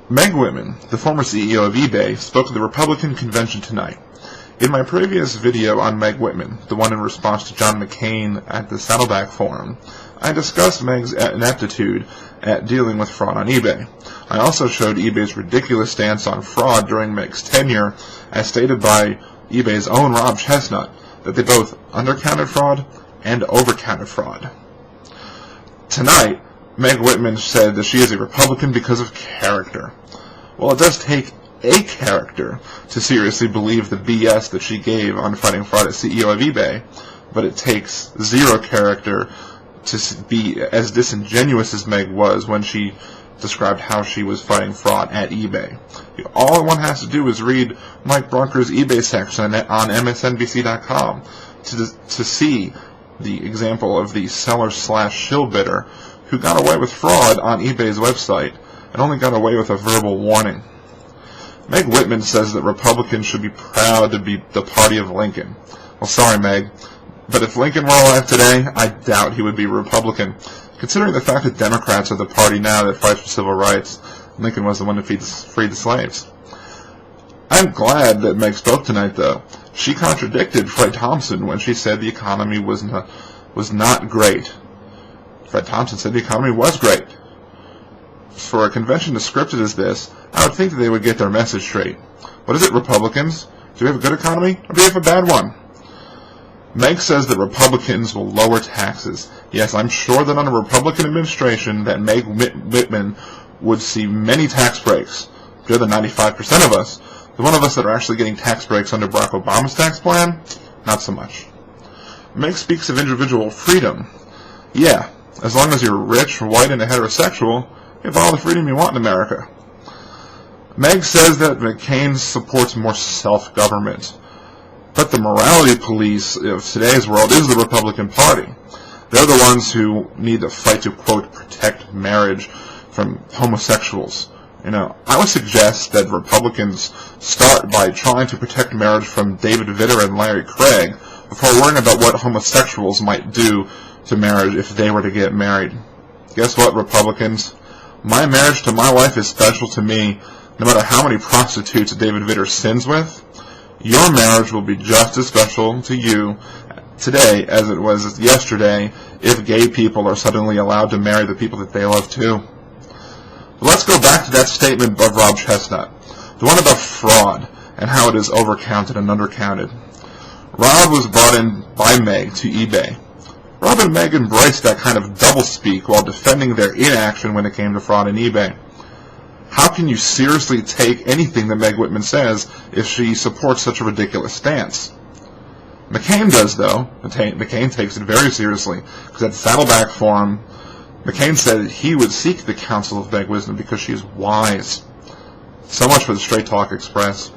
Meg Whitman, the former CEO of eBay, spoke at the Republican Convention tonight. In my previous video on Meg Whitman, the one in response to John McCain at the Saddleback Forum, I discussed Meg's ineptitude at dealing with fraud on eBay. I also showed eBay's ridiculous stance on fraud during Meg's tenure, as stated by eBay's own Rob Chestnut, that they both undercounted fraud and overcounted fraud. Tonight, Meg Whitman said that she is a Republican because of character. Well, it does take a character to seriously believe the BS that she gave on fighting fraud as CEO of eBay, but it takes zero character to be as disingenuous as Meg was when she described how she was fighting fraud at eBay. All one has to do is read Mike Brunker's eBay section on MSNBC.com to see the example of the seller/shill bidder who got away with fraud on eBay's website and only got away with a verbal warning. Meg Whitman says that Republicans should be proud to be the party of Lincoln. Well, sorry, Meg, but if Lincoln were alive today, I doubt he would be a Republican. Considering the fact that Democrats are the party now that fights for civil rights, Lincoln was the one that freed the slaves. I'm glad that Meg spoke tonight, though. She contradicted Fred Thompson when she said the economy was not great. Fred Thompson said the economy was great. For a convention as scripted as this, I would think that they would get their message straight. What is it, Republicans? Do we have a good economy, or do we have a bad one? Meg says that Republicans will lower taxes. Yes, I'm sure that under a Republican administration that Meg Whitman would see many tax breaks. The other 95% of us, the one of us that are actually getting tax breaks under Barack Obama's tax plan, not so much. Meg speaks of individual freedom. Yeah, as long as you're rich, white, and a heterosexual, you have all the freedom you want in America. Meg says that McCain supports more self-government. But the morality police of today's world is the Republican Party. They're the ones who need to fight to, quote, protect marriage from homosexuals. I would suggest that Republicans start by trying to protect marriage from David Vitter and Larry Craig before worrying about what homosexuals might do to marriage if they were to get married. Guess what, Republicans? My marriage to my wife is special to me, no matter how many prostitutes David Vitter sins with. Your marriage will be just as special to you today as it was yesterday if gay people are suddenly allowed to marry the people that they love too. But let's go back to that statement of Rob Chestnut, the one about fraud and how it is overcounted and undercounted. Rob was brought in by Meg to eBay. Rob and Meg embraced that kind of doublespeak while defending their inaction when it came to fraud in eBay. How can you seriously take anything that Meg Whitman says if she supports such a ridiculous stance? McCain does, though. McCain takes it very seriously, because at the Saddleback Forum, McCain said that he would seek the counsel of Meg Whitman because she is wise. So much for the Straight Talk Express.